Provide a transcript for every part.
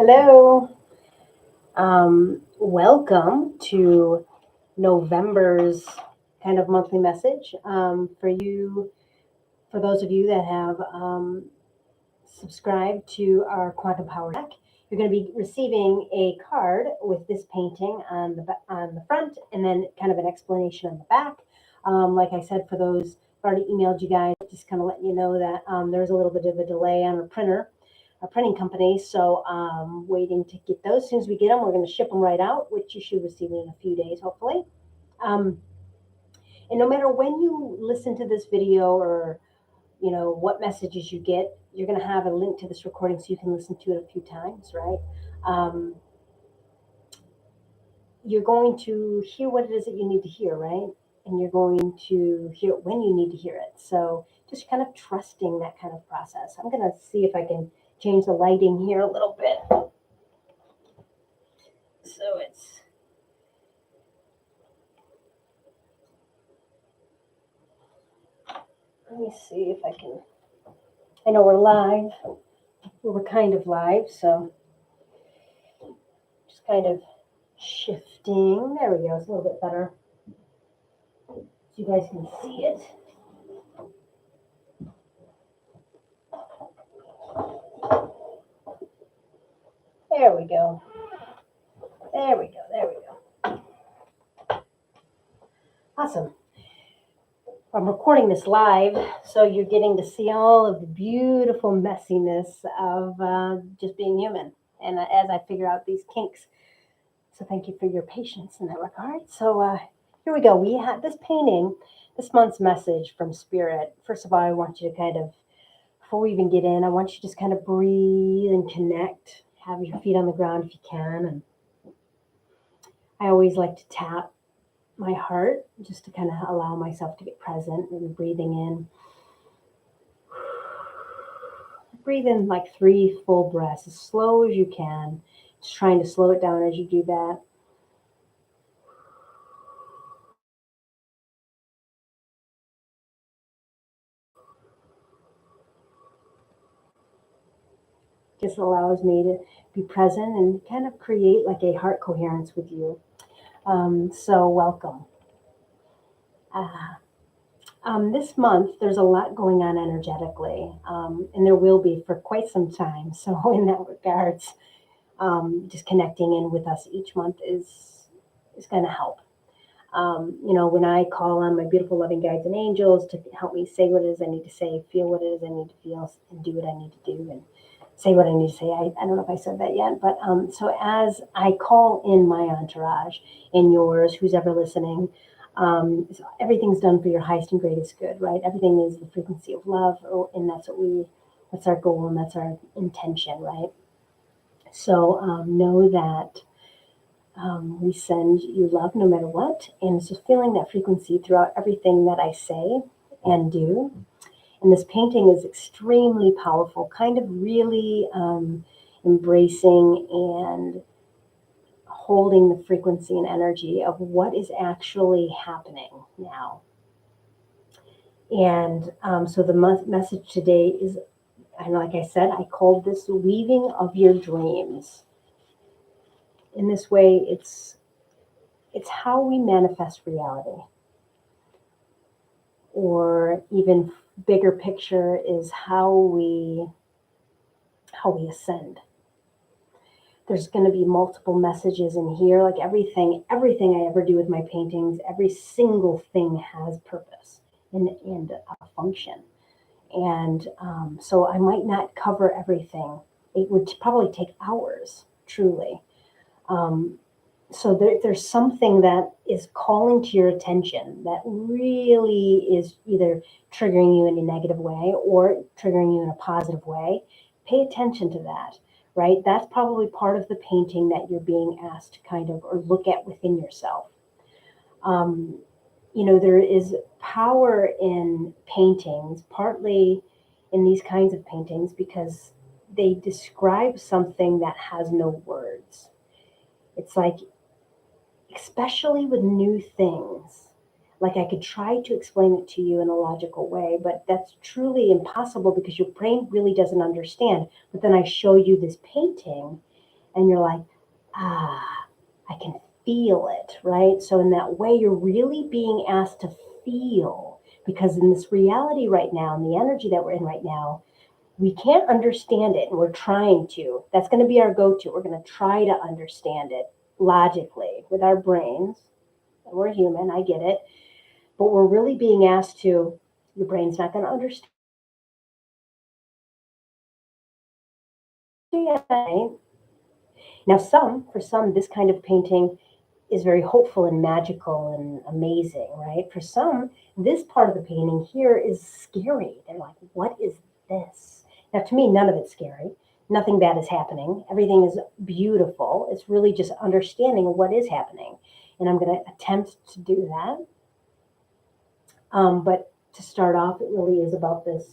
Hello. Welcome to November's kind of monthly message. For those of you that have subscribed to our Quantum Power deck, you're going to be receiving a card with this painting on the front, and then kind of an explanation on the back. Like I said, for those I've already emailed you guys, just kind of letting you know that there's a little bit of a delay on our printing company. So waiting to get those. As soon as we get them, we're going to ship them right out, which you should receive in a few days, hopefully. Um, and no matter when you listen to this video or what messages you get, you're going to have a link to this recording so you can listen to it a few times, right? Um, you're going to hear what it is that you need to hear, right? And you're going to hear it when you need to hear it. So just kind of trusting that kind of process. I'm going to see if I can change the lighting here a little bit. So let me see if I can, I know we're live, we're kind of live, so just kind of shifting. There we go, it's a little bit better. So you guys can see it. There we go. There we go. There we go. Awesome. I'm recording this live, so you're getting to see all of the beautiful messiness of just being human, and as I figure out these kinks. So thank you for your patience in that regard. So here we go. We have this painting, this month's message from Spirit. First of all, I want you to kind of, before we even get in, I want you to just kind of breathe and connect. Have your feet on the ground if you can. And I always like to tap my heart just to kind of allow myself to get present and breathing in. Breathe in like 3 full breaths, as slow as you can. Just trying to slow it down as you do that. Just allows me to be present and kind of create like a heart coherence with you. So welcome. This month, there's a lot going on energetically, and there will be for quite some time. So in that regards, just connecting in with us each month is going to help. When I call on my beautiful loving guides and angels to help me say what it is I need to say, feel what it is I need to feel, and do what I need to do, and say what I need to say. I don't know if I said that yet, but so as I call in my entourage and yours, who's ever listening, so everything's done for your highest and greatest good, right? Everything is the frequency of love, and that's our goal and that's our intention, right? So know that we send you love no matter what, and it's just feeling that frequency throughout everything that I say and do. And this painting is extremely powerful, kind of really embracing and holding the frequency and energy of what is actually happening now. And so the message today is, and like I said, I called this weaving of your dreams. In this way, it's how we manifest reality. Or even bigger picture is how we ascend. There's going to be multiple messages in here, like everything I ever do with my paintings, every single thing has purpose and a function. And so I might not cover everything. It would probably take hours, truly. So there's something that is calling to your attention that really is either triggering you in a negative way or triggering you in a positive way. Pay attention to that, right? That's probably part of the painting that you're being asked to kind of or look at within yourself. There is power in paintings, partly in these kinds of paintings, because they describe something that has no words. It's like, especially with new things, like I could try to explain it to you in a logical way, but that's truly impossible because your brain really doesn't understand. But then I show you this painting and you're like, ah, I can feel it, right? So in that way, you're really being asked to feel, because in this reality right now, and the energy that we're in right now, we can't understand it, and we're trying to. That's going to be our go-to. We're going to try to understand it logically with our brains. We're human, I get it, but we're really being asked to. Your brain's not going to understand. Right? Now, for some, this kind of painting is very hopeful and magical and amazing, right? For some, this part of the painting here is scary. They're like, what is this? Now, to me, none of it's scary. Nothing bad is happening. Everything is beautiful. It's really just understanding what is happening. And I'm going to attempt to do that. But to start off, it really is about this,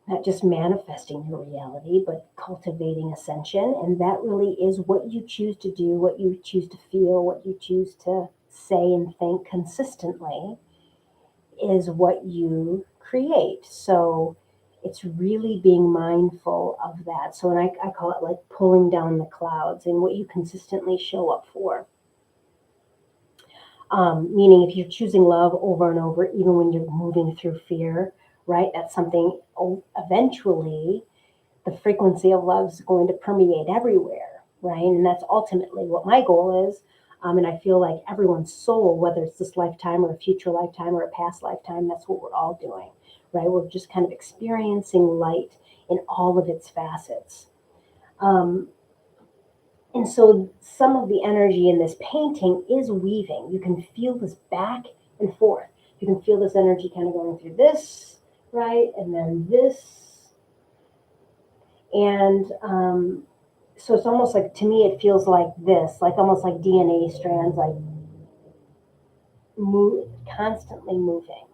not just manifesting your reality, but cultivating ascension. And that really is what you choose to do, what you choose to feel, what you choose to say and think consistently is what you create. So it's really being mindful of that. So, and I call it like pulling down the clouds and what you consistently show up for. Meaning, if you're choosing love over and over, even when you're moving through fear, right? That's something eventually the frequency of love is going to permeate everywhere, right? And that's ultimately what my goal is. And I feel like everyone's soul, whether it's this lifetime or a future lifetime or a past lifetime, that's what we're all doing, right? We're just kind of experiencing light in all of its facets. Um, and so some of the energy in this painting is weaving. You can feel this back and forth. You can feel this energy kind of going through this, right? And then this. And so it's almost like, to me, it feels like this, like almost like DNA strands, like constantly moving.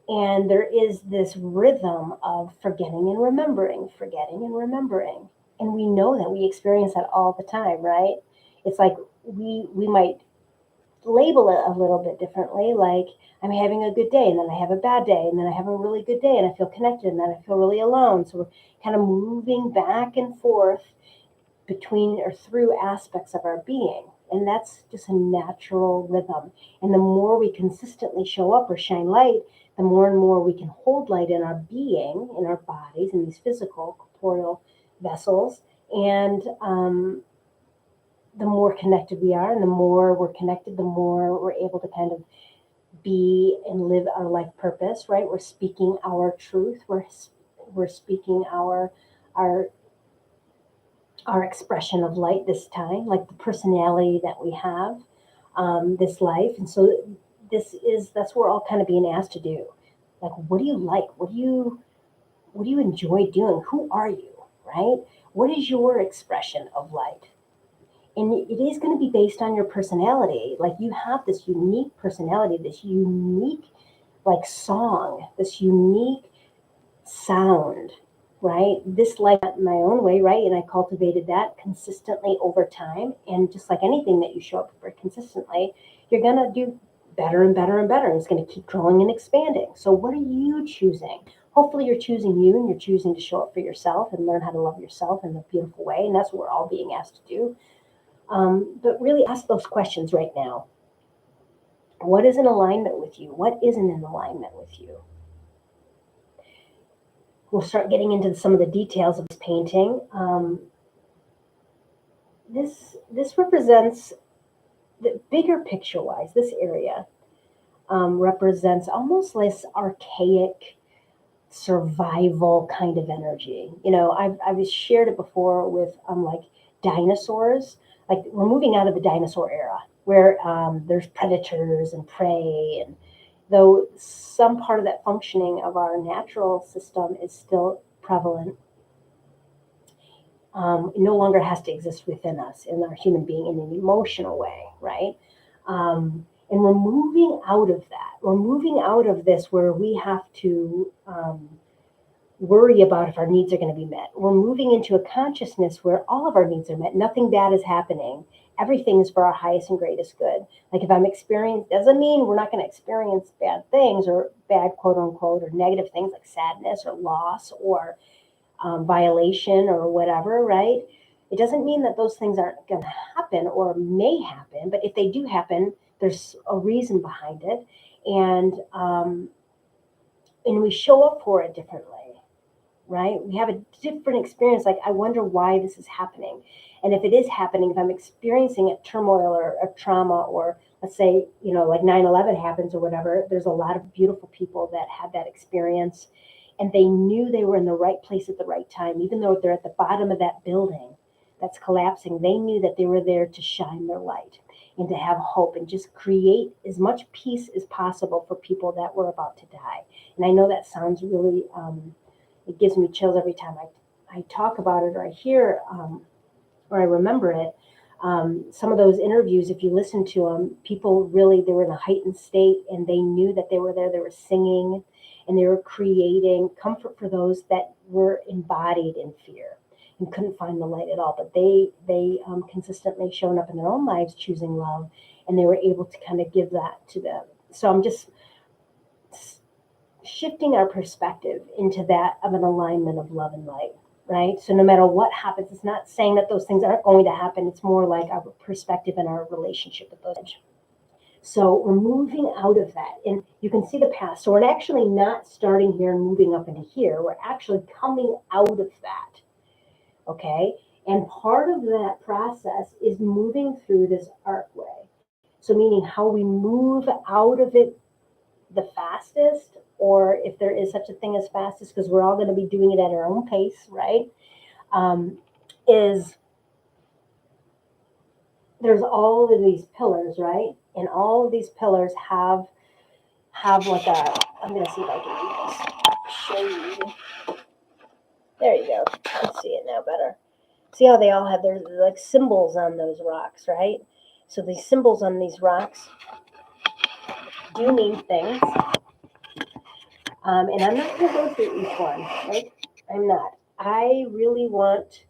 And there is this rhythm of forgetting and remembering. And we know that we experience that all the time, right? It's like we might label it a little bit differently, like I'm having a good day and then I have a bad day and then I have a really good day and I feel connected and then I feel really alone. So we're kind of moving back and forth between or through aspects of our being. And that's just a natural rhythm. And the more we consistently show up or shine light, the more and more we can hold light in our being, in our bodies, in these physical, corporeal vessels. And the more connected we are, and the more we're connected, the more we're able to kind of be and live our life purpose, right? We're speaking our truth. We're speaking our our expression of light this time, like the personality that we have, this life. And so that's what we're all kind of being asked to do. Like, what do you like? What do you enjoy doing? Who are you, right? What is your expression of light? And it is going to be based on your personality. Like, you have this unique personality, this unique like song, this unique sound, right? This life in my own way, right? And I cultivated that consistently over time. And just like anything that you show up for consistently, you're going to do better and better and better. And it's going to keep growing and expanding. So what are you choosing? Hopefully you're choosing you, and you're choosing to show up for yourself and learn how to love yourself in a beautiful way. And that's what we're all being asked to do. But really ask those questions right now. What is in alignment with you? What isn't in alignment with you? We'll start getting into some of the details of this painting. This represents, the bigger picture wise, this area represents almost less archaic survival kind of energy. You know, I've shared it before with like dinosaurs. Like, we're moving out of the dinosaur era where there's predators and prey, and though some part of that functioning of our natural system is still prevalent, it no longer has to exist within us in our human being in an emotional way, right? And we're moving out of that. We're moving out of this where we have to worry about if our needs are going to be met. We're moving into a consciousness where all of our needs are met. Nothing bad is happening. Everything is for our highest and greatest good. Like, if I'm experiencing, doesn't mean we're not going to experience bad things or bad, quote unquote, or negative things like sadness or loss or violation or whatever, right? It doesn't mean that those things aren't going to happen or may happen, but if they do happen, there's a reason behind it, and we show up for it differently, right? We have a different experience. Like, I wonder why this is happening. And if it is happening, if I'm experiencing a turmoil or a trauma, or let's say, like 9/11 happens or whatever, there's a lot of beautiful people that had that experience and they knew they were in the right place at the right time. Even though they're at the bottom of that building that's collapsing, they knew that they were there to shine their light and to have hope and just create as much peace as possible for people that were about to die. And I know that sounds really, it gives me chills every time I talk about it, or I hear, or I remember it. Some of those interviews, if you listen to them, people really, they were in a heightened state and they knew that they were there. They were singing and they were creating comfort for those that were embodied in fear and couldn't find the light at all. But they consistently shown up in their own lives choosing love, and they were able to kind of give that to them. So I'm just shifting our perspective into that of an alignment of love and light, right? So no matter what happens, it's not saying that those things aren't going to happen. It's more like our perspective and our relationship with those. So we're moving out of that. And you can see the past. So we're actually not starting here and moving up into here. We're actually coming out of that. Okay? And part of that process is moving through this archway. So meaning how we move out of it the fastest, or if there is such a thing as fastest, because we're all going to be doing it at our own pace, right? Is there's all of these pillars, right? And all of these pillars have like a. I'm going to see if I can show you. There you go. I see it now better. See how they all have their like symbols on those rocks, right? So these symbols on these rocks do mean things. And I'm not going to go through each one, right? I'm not. I really want,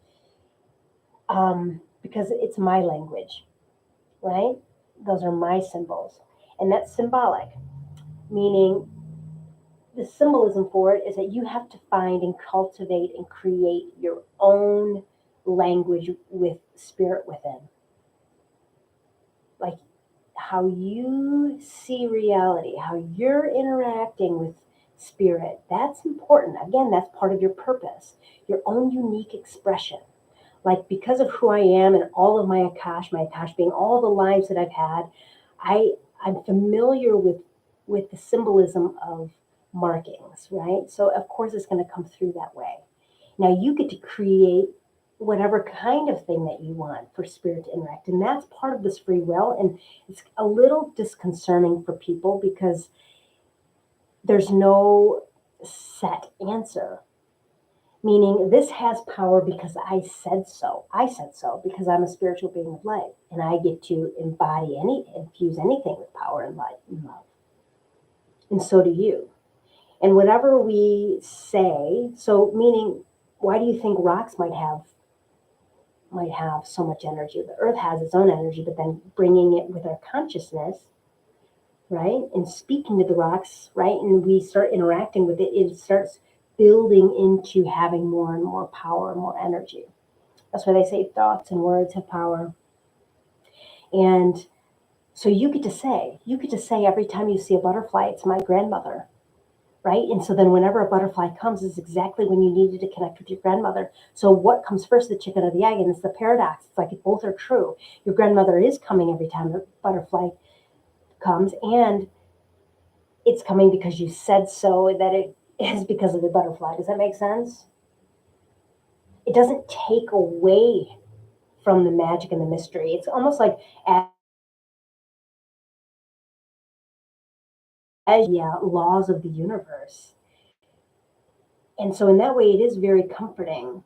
because it's my language, right? Those are my symbols. And that's symbolic, meaning the symbolism for it is that you have to find and cultivate and create your own language with spirit within. Like how you see reality, how you're interacting with spirit. That's important. Again, that's part of your purpose, your own unique expression. Like, because of who I am and all of my Akash being all the lives that I've had, I'm familiar with the symbolism of markings, right? So of course it's going to come through that way. Now you get to create whatever kind of thing that you want for spirit to interact. And that's part of this free will. And it's a little disconcerting for people because there's no set answer. Meaning this has power because I said so. I said so because I'm a spiritual being of light. And I get to infuse anything with power and light and love. And so do you. And whatever we say, so meaning, why do you think rocks might have so much energy? The earth has its own energy, but then bringing it with our consciousness, right? And speaking to the rocks, right? And we start interacting with it, it starts building into having more and more power and more energy. That's why they say thoughts and words have power. And so you get to say every time you see a butterfly, it's my grandmother, right? And so then whenever a butterfly comes is exactly when you needed to connect with your grandmother. So what comes first, the chicken or the egg? And it's the paradox. It's like if both are true. Your grandmother is coming every time a butterfly comes, and it's coming because you said so, that it is because of the butterfly. Does that make sense? It doesn't take away from the magic and the mystery. It's almost like laws of the universe. And so in that way, it is very comforting,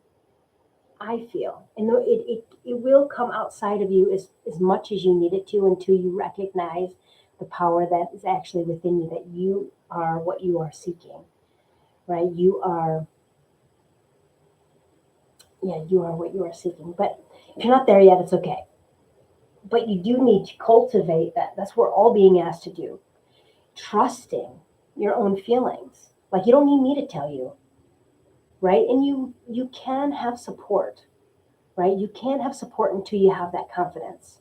I feel. And it will come outside of you as much as you need it to, until you recognize the power that is actually within you, that you are what you are seeking, right? You are what you are seeking. But if you're not there yet, it's okay. But you do need to cultivate that. That's what we're all being asked to do. Trusting your own feelings. Like, you don't need me to tell you. right? And you can have support, right? You can't have support until you have that confidence,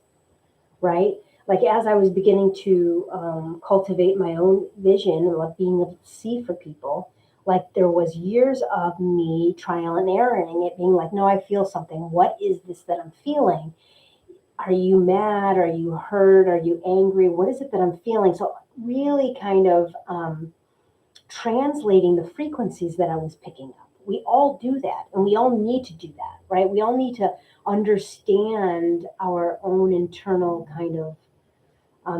right? Like as I was beginning to cultivate my own vision and like being able to see for people, like there was years of me trial and erroring it, being like, no, I feel something. What is this that I'm feeling? Are you mad? Are you hurt? Are you angry? What is it that I'm feeling? So really kind of translating the frequencies that I was picking up. We all do that, and we all need to do that, right? We all need to understand our own internal kind of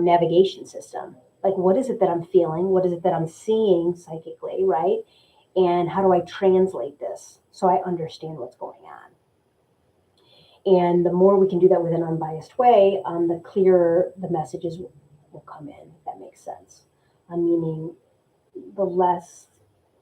navigation system. Like, what is it that I'm feeling? What is it that I'm seeing psychically, right? And how do I translate this so I understand what's going on? And the more we can do that with an unbiased way, the clearer the messages will come in. If that makes sense. Meaning, the less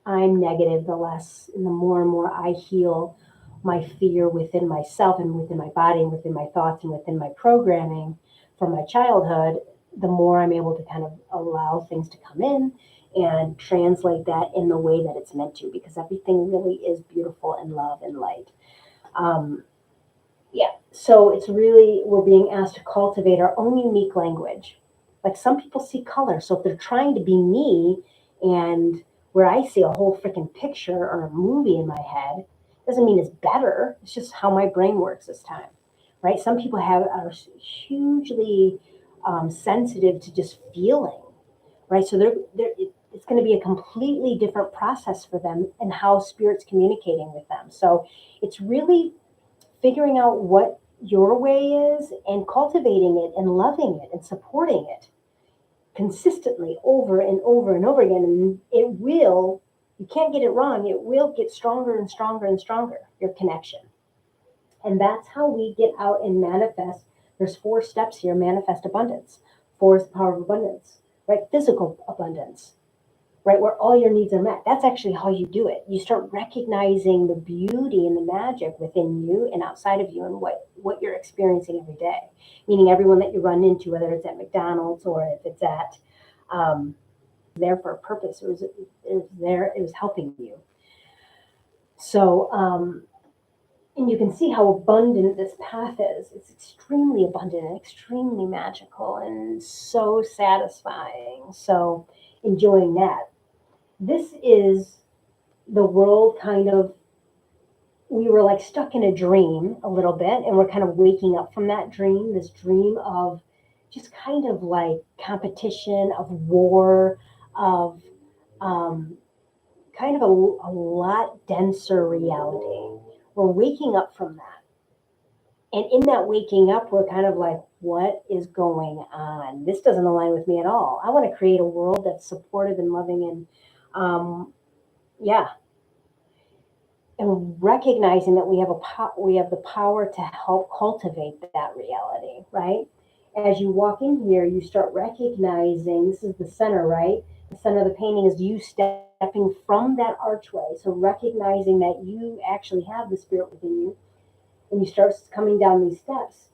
I'm negative, the less and the more I heal my fear within myself and within my body and within my thoughts and within my programming from my childhood, the more I'm able to kind of allow things to come in and translate that in the way that it's meant to, because everything really is beautiful and love and light. Um, yeah. So it's really, we're being asked to cultivate our own unique language. Like some people see color. So if they're trying to be me and where I see a whole freaking picture or a movie in my head, doesn't mean it's better. It's just how my brain works this time, right? Some people are hugely sensitive to just feeling, right? So it's going to be a completely different process for them and how spirit's communicating with them. So it's really figuring out what your way is and cultivating it and loving it and supporting it consistently over and over and over again. And it will, you can't get it wrong, it will get stronger and stronger and stronger, your connection. And that's how we get out and manifest. There's 4 steps here: manifest abundance. 4 is the power of abundance, right? Physical abundance, right? Where all your needs are met. That's actually how you do it. You start recognizing the beauty and the magic within you and outside of you and what you're experiencing every day. Meaning everyone that you run into, whether it's at McDonald's or if it's at there for a purpose. It was helping you. So, and you can see how abundant this path is. It's extremely abundant and extremely magical and so satisfying. So, enjoying that. This is the world kind of, we were like stuck in a dream a little bit, and we're kind of waking up from that dream, this dream of just kind of like competition, of war, of um, kind of a lot denser reality. We're waking up from that. And in that waking up, we're kind of like, what is going on? This doesn't align with me at all. I want to create a world that's supportive and loving and, yeah, and recognizing that we have the power to help cultivate that reality, right? As you walk in here, you start recognizing this is the center, right? The center of the painting is you stepping from that archway. So recognizing that you actually have the spirit within you, and you start coming down these steps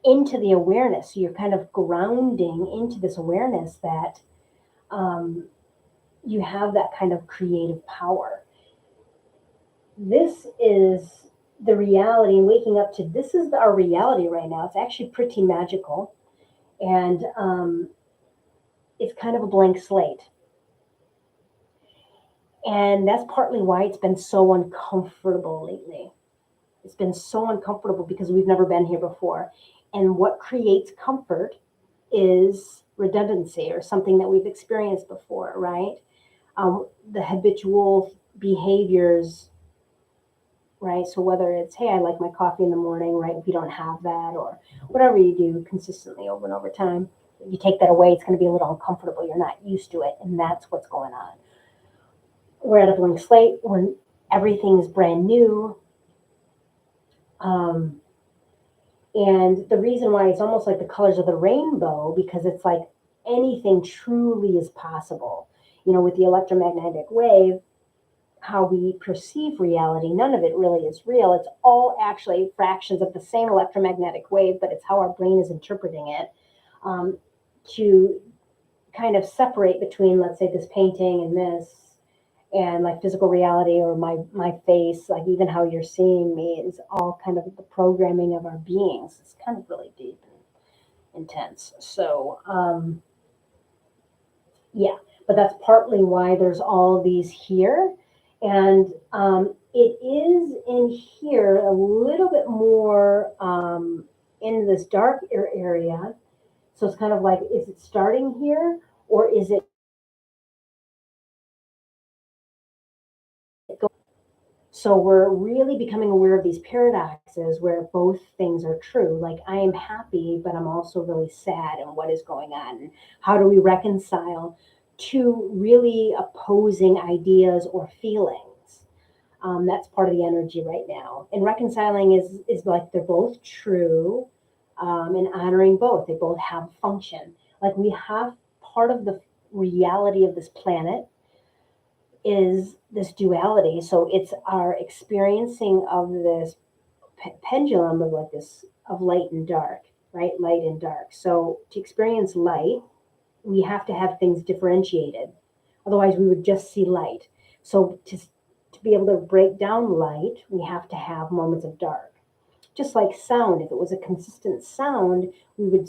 into the awareness. So you're kind of grounding into this awareness that um, you have that kind of creative power. This is the reality, and waking up to this is our reality right now. It's actually pretty magical, and it's kind of a blank slate. And that's partly why it's been so uncomfortable lately. It's been so uncomfortable because we've never been here before. And what creates comfort is redundancy or something that we've experienced before, right? The habitual behaviors, right? So whether it's, hey, I like my coffee in the morning, right? If you don't have that, or whatever you do consistently over and over time, you take that away, it's going to be a little uncomfortable. You're not used to it. And that's what's going on. We're at a blank slate when everything's brand new. Um, and the reason why it's almost like the colors of the rainbow, because it's like anything truly is possible. You know, with the electromagnetic wave, how we perceive reality, none of it really is real. It's all actually fractions of the same electromagnetic wave, but it's how our brain is interpreting it to kind of separate between, let's say, this painting and this. and like physical reality or my face, like even how you're seeing me is all kind of the programming of our beings. It's kind of really deep and intense. So yeah, but that's partly why there's all these here. And it is in here a little bit more in this dark area. So it's kind of like, is it starting here or is it going? So we're really becoming aware of these paradoxes where both things are true. Like I am happy, but I'm also really sad, and what is going on? And how do we reconcile two really opposing ideas or feelings? That's part of the energy right now. And reconciling is like they're both true, and honoring both. They both have function. Like we have part of the reality of this planet is this duality. So it's our experiencing of this pendulum of like this of light and dark, right? Light and dark. So to experience light, we have to have things differentiated. Otherwise, we would just see light. So to be able to break down light, we have to have moments of dark. Just like sound, if it was a consistent sound, we would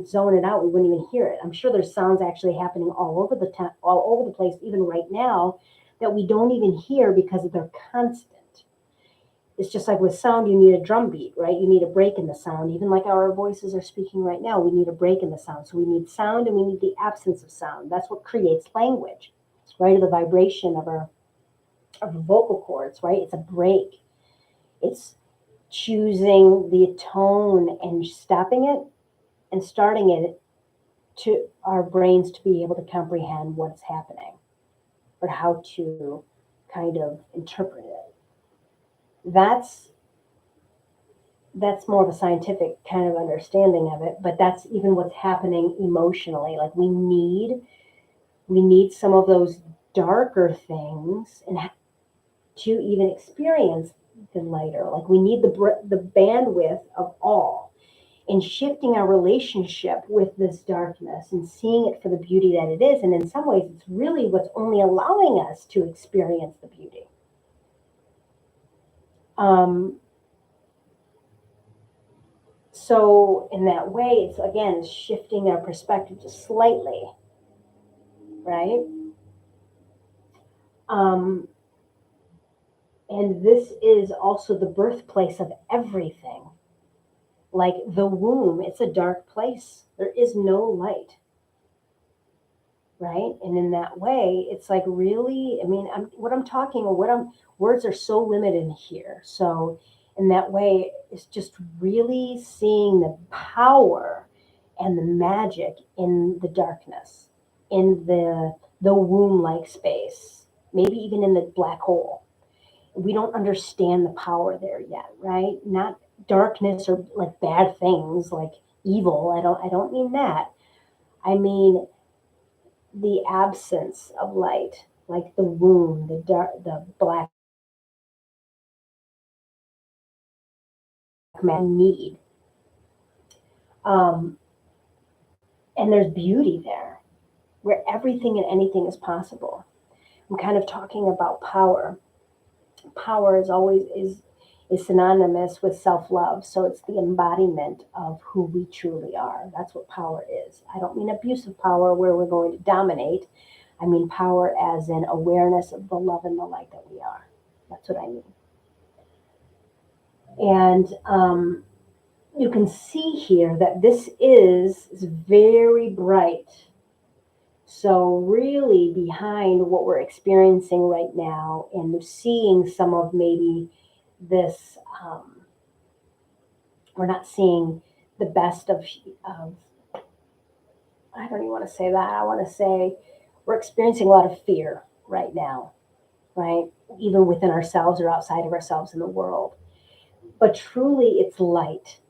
zone it out. We wouldn't even hear it. I'm sure there's sounds actually happening all over the place, even right now, that we don't even hear because they're constant. It's just like with sound, you need a drum beat, right? You need a break in the sound. Even like our voices are speaking right now, we need a break in the sound. So we need sound and we need the absence of sound. That's what creates language, right? The vibration of our vocal cords, right? It's a break. It's choosing the tone and stopping it and starting it to our brains to be able to comprehend what's happening or how to kind of interpret it. That's that's more of a scientific kind of understanding of it, but that's even what's happening emotionally. Like we need some of those darker things and to even experience the lighter. Like we need the bandwidth of all, and shifting our relationship with this darkness and seeing it for the beauty that it is. And in some ways, it's really what's only allowing us to experience the beauty. Um, so in that way, it's again shifting our perspective just slightly, right? Um, and this is also the birthplace of everything. Like the womb, it's a dark place. There is no light, right? And in that way, it's like really, I mean, what I'm talking or what I'm words are so limited here. So in that way, it's just really seeing the power and the magic in the darkness, in the womb-like space, maybe even in the black hole. We don't understand the power there yet, right? Not darkness or like bad things like evil. I don't mean that. I mean the absence of light, like the womb, the dark, the black man need. Um, and there's beauty there, where everything and anything is possible. I'm kind of talking about power. Power is always is synonymous with self-love. So it's the embodiment of who we truly are. That's what power is. I don't mean abusive power where we're going to dominate. I mean power as in awareness of the love and the light that we are. That's what I mean. And you can see here that is very bright. So really behind what we're experiencing right now and seeing some of maybe this, we're not seeing the best of, I don't even want to say that. I want to say we're experiencing a lot of fear right now, right? Even within ourselves or outside of ourselves in the world. But truly it's light.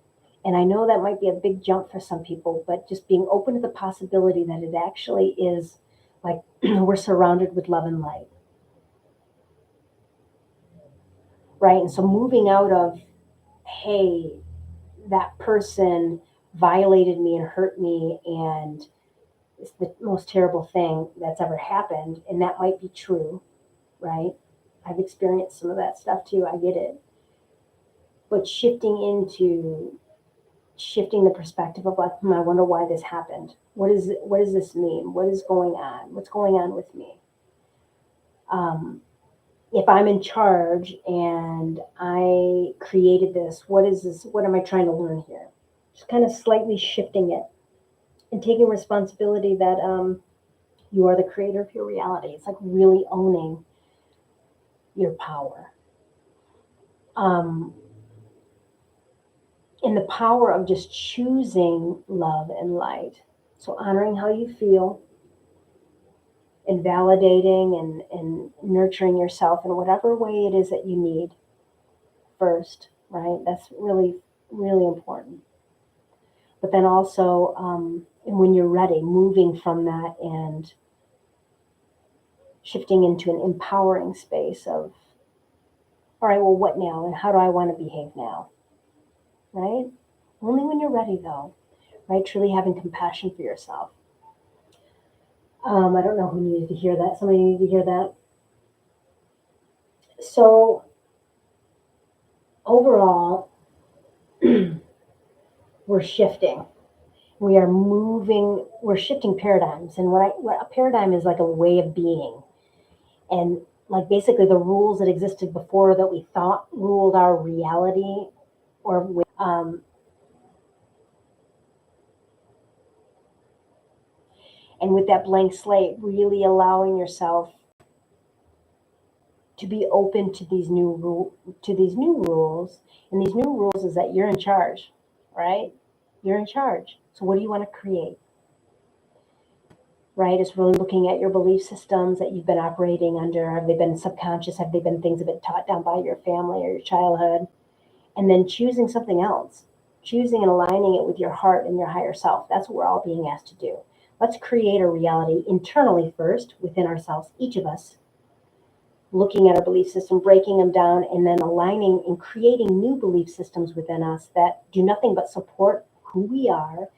And I know that might be a big jump for some people, but just being open to the possibility that it actually is like we're surrounded with love and light, right? And so moving out of, hey, that person violated me and hurt me, and it's the most terrible thing that's ever happened, and that might be true. right? I've experienced some of that stuff too. I get it. But shifting the perspective of like, I wonder why this happened. What does this mean? What is going on? What's going on with me? Um, if I'm in charge and I created this, what is this? What am I trying to learn here? Just kind of slightly shifting it and taking responsibility that you are the creator of your reality. It's like really owning your power. Um, and the power of just choosing love and light. So honoring how you feel and validating and nurturing yourself in whatever way it is that you need first, right? That's really, really important. But then also, and when you're ready, moving from that and shifting into an empowering space of, all right, well, what now? And how do I want to behave now? Right? Only when you're ready, though, right? Truly having compassion for yourself. I don't know who needed to hear that. Somebody needed to hear that. So, overall, we're shifting. We're shifting paradigms. And what a paradigm is like a way of being. And like basically the rules that existed before that we thought ruled our reality or and with that blank slate, really allowing yourself to be open to these new rules. And these new rules is that you're in charge, right? You're in charge. So what do you want to create? Right? It's really looking at your belief systems that you've been operating under. Have they been subconscious? Have they been things that have been taught down by your family or your childhood? And then choosing something else, choosing and aligning it with your heart and your higher self. That's what we're all being asked to do. Let's create a reality internally first within ourselves, each of us, looking at our belief system, breaking them down, and then aligning and creating new belief systems within us that do nothing but support who we are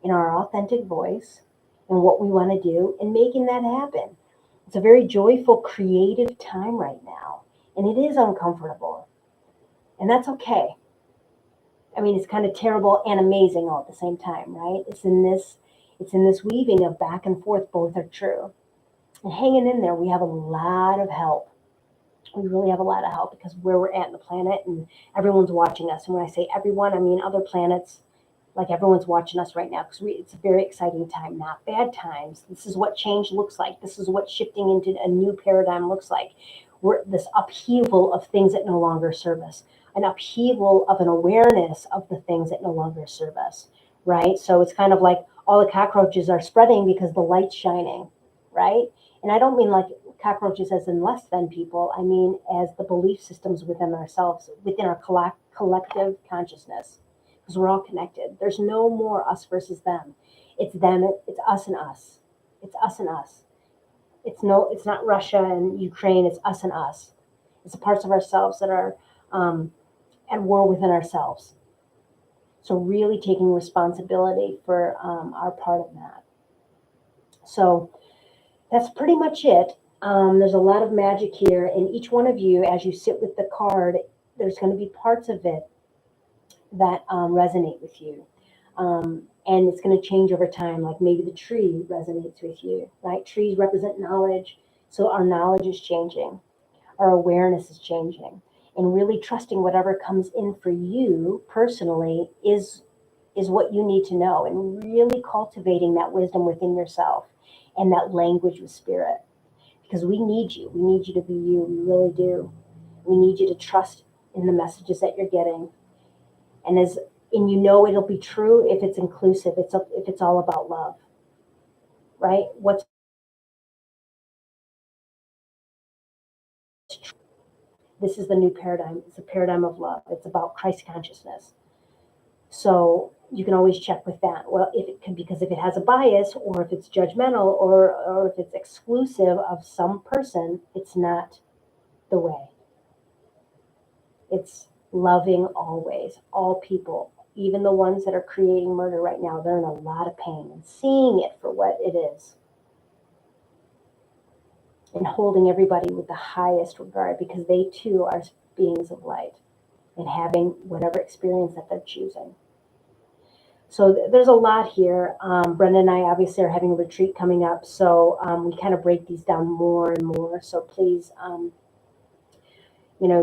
in our authentic voice and what we want to do and making that happen. It's a very joyful, creative time right now, and it is uncomfortable, and that's okay. I mean, it's kind of terrible and amazing all at the same time, right? It's in this weaving of back and forth. Both are true. And hanging in there, we have a lot of help. We really have a lot of help because where we're at in the planet and everyone's watching us. And when I say everyone, I mean other planets. Like everyone's watching us right now because it's a very exciting time, not bad times. This is what change looks like. This is what shifting into a new paradigm looks like. We're this upheaval of things that no longer serve us, an upheaval of an awareness of the things that no longer serve us, right? So it's kind of like all the cockroaches are spreading because the light's shining, right? And I don't mean like cockroaches as in less than people. I mean as the belief systems within ourselves, within our collective consciousness, because we're all connected. There's no more us versus them. It's them. It's us and us. It's us and us. It's not Russia and Ukraine. It's us and us. It's the parts of ourselves that are um, at war within ourselves. So really taking responsibility for our part of that. So that's pretty much it. There's a lot of magic here, and each one of you, as you sit with the card, there's going to be parts of it that resonate with you. And it's going to change over time. Like maybe the tree resonates with you, right? Trees represent knowledge. So our knowledge is changing, our awareness is changing. And really trusting whatever comes in for you personally is what you need to know, and really cultivating that wisdom within yourself and that language with spirit. Because we need you. We need you to be you. We really do. We need you to trust in the messages that you're getting. And as and you know it'll be true if it's inclusive. If it's all about love, right? What's true? This is the new paradigm. It's a paradigm of love. It's about Christ consciousness. So you can always check with that. Well, if it can, because if it has a bias or if it's judgmental or if it's exclusive of some person, it's not the way. It's loving always, all people, even the ones that are creating murder right now. They're in a lot of pain, and seeing it for what it is and holding everybody with the highest regard because they too are beings of light and having whatever experience that they're choosing. So there's a lot here. Brenda and I obviously are having a retreat coming up, so we kind of break these down more and more. So please,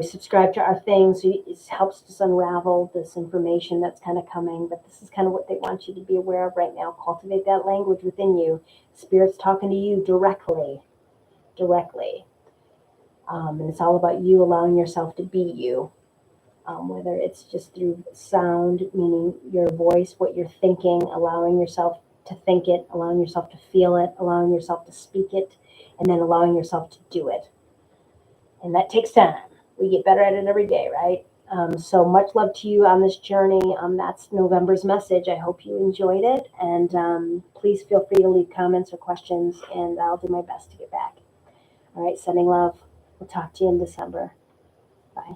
subscribe to our thing. So it helps us unravel this information that's kind of coming. But this is kind of what they want you to be aware of right now. Cultivate that language within you. Spirit's talking to you directly. And it's all about you allowing yourself to be you. Whether it's just through sound, meaning your voice, what you're thinking, allowing yourself to think it, allowing yourself to feel it, allowing yourself to speak it, and then allowing yourself to do it. And that takes time. We get better at it every day, right? So much love to you on this journey. That's November's message. I hope you enjoyed it. And please feel free to leave comments or questions, and I'll do my best to get back. All right, sending love. We'll talk to you in December. Bye.